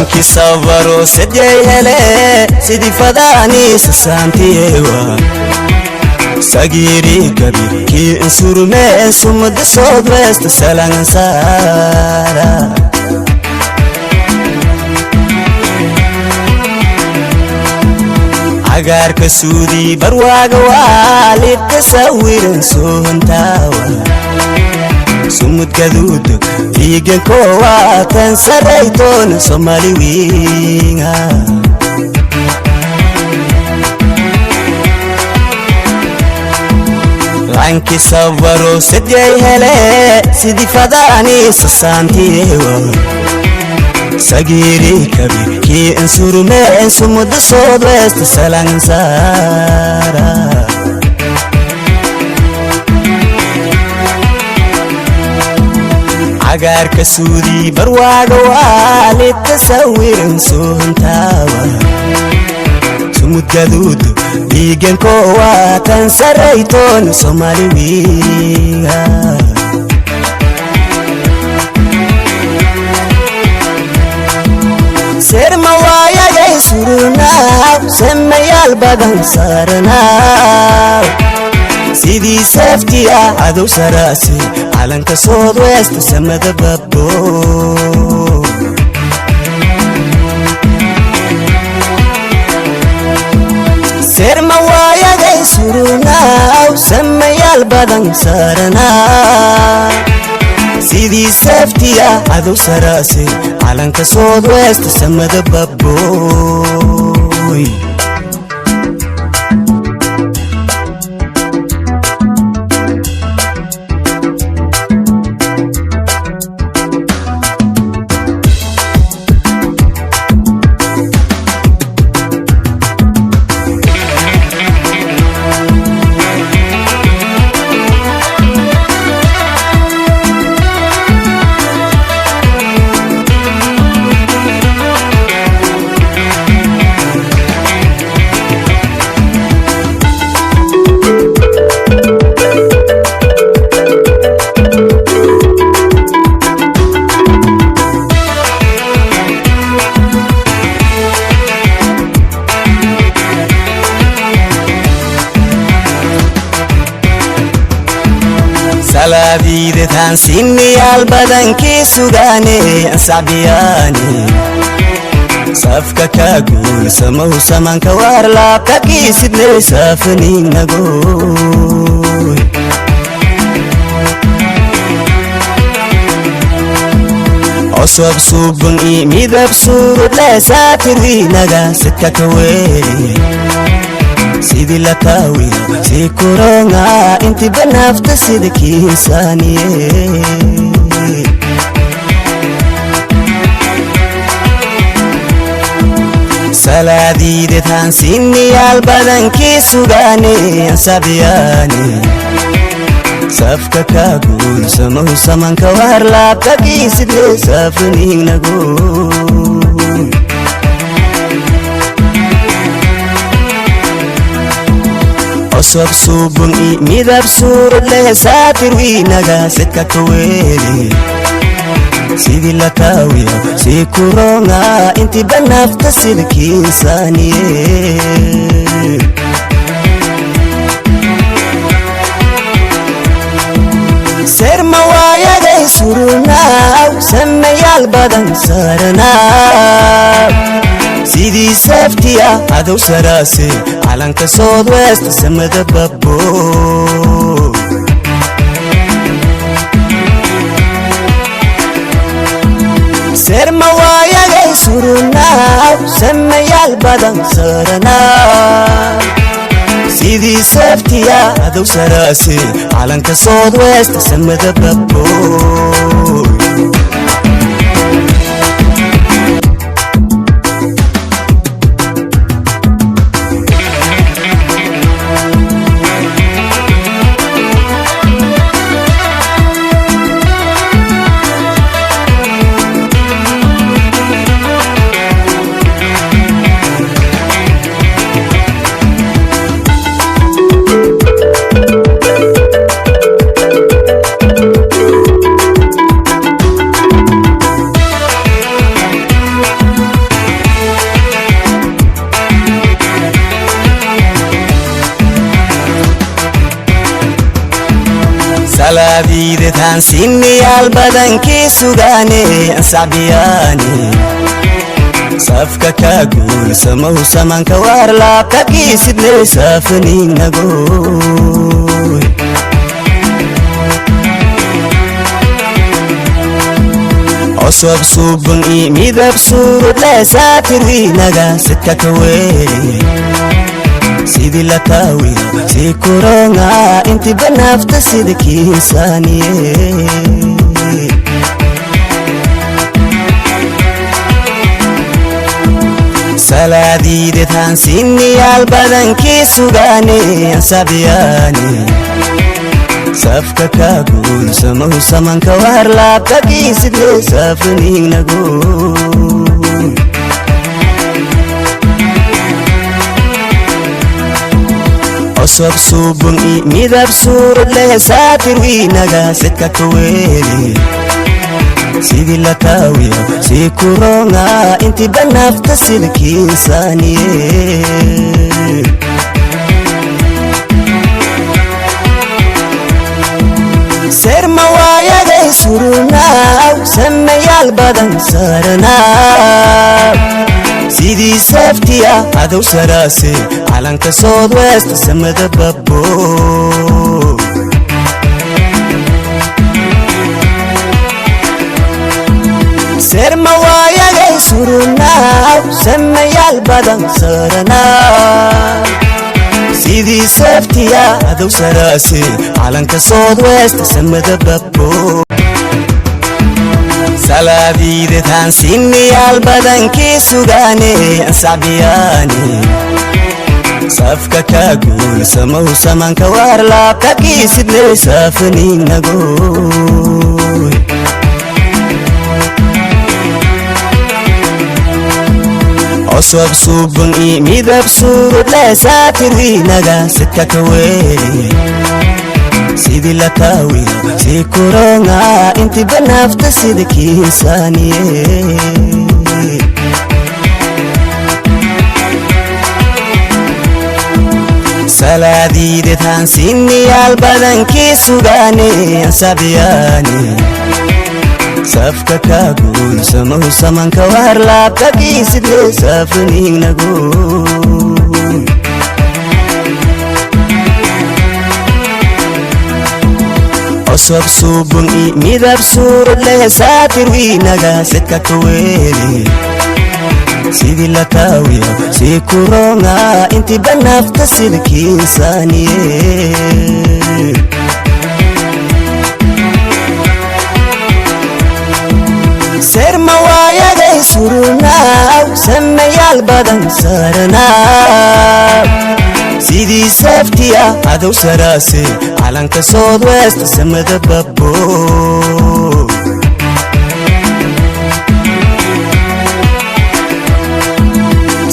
لانكي صبروا سجي هلي سيدي فداني سسانتيوا ساقيري كبير كي انسور مين سمد صوت وست سلان سارا عقار كسودي برواق والي تسوير سونتاوا سمد كذود تيجن كواتن سريتون سومالي وينها لانكي صبروا سجي هلي سيدي فداني سسانتيوا ساقيري كبير كي انسور مين سمد صوت وست سلان سارا عقار كسودي برواق والي تسوير سونتاوا سمود قدود بيجن كواتن سريتون سومالي ويها سير موايا جاي سرونا سمي البدن صارنا سيدي سفتي عدو سراسي علن كصوت ويست سمد بابو سير موايا جاي سرونا سمي البدن صارنا سيدي سفتي عدو سراسي علن كصوت ويست سمد بابو سلابي دتان سيني البدن كي سوداني سعبياني سافكا كاقول سمو سمان كوار لابكا كي سيدني سافني نقول أصاب سوبن إيمي بسود لا ساتري نغا سكا كويري سيدي لكاوي سي كورونا انت بنفت سيدك إنسانية سلادي دتان سيني البدن كي سوداني سابياني سافكا كاقول سمو سمان كوار لابكا كي سيدي سافني نقول أصاب سوبن إيمي بسود لا ساتري نغا سكا كويري سيدي لكاوي سي كورونا انت بنفت سيدك إنسانية سير موايا جاي سرونا سمي البدن صارنا سيدي سفتي عدو سراسي علن كصوت وست سمد بابو سير موايا جاي سرونا سمي البدن صارنا سيدي سفتي عدو سراسي علن كصوت وست سمد بابو salaadide tan siniyal badankii sugaane sabiyaani safka ka guul samow samanka warlaab ka kiisidle safaninago osob subun i midab surud le satirinaga sitka kaweeli sidi la tawi si koronga inti banafta sidi kinsaniye salaadide tan siniyal badankii sugaane sabiyaani safka ka guul samow samanka warlaab ka kiisidle safaninago osob subun i midab surud le satirinaga sitka kaweeli sidi la tawiya si koronga inti banafta sidi kinsaniye serma waayagay surunaaw samayal badan saranaaw sidii saftiya adow saraase calanka southwest samada babbo serma waayagay surunaaw samayal badan saranaaw sidii saftiya adow saraase calanka southwest samada babbo salaadide tan siniyal badankii sugaane sabiyaani safka ka guul samow samanka warlaab ka kiisidle safaninago osob subun i midab surud le satirinaga sitka kaweeli sidi la tawi si koronga inti banafta sidi kinsaniye salaadide tan siniyal badankii sugaane sabiyaani safka ka guul samow samanka warlaab ka kiisidle safaninago osob subun i midab surud le satirinaga sitka kaweeli sidi la tawiya si koronga inti banafta sidi kinsaniye serma waayagay surunaaw samayal badan saranaaw sidii saftiya adow saraase calanka southwest samada babbo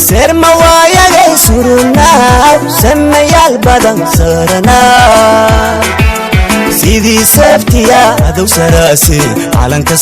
serma waayagay surunaaw samayal badan saranaaw sidii saftiya adow saraase calanka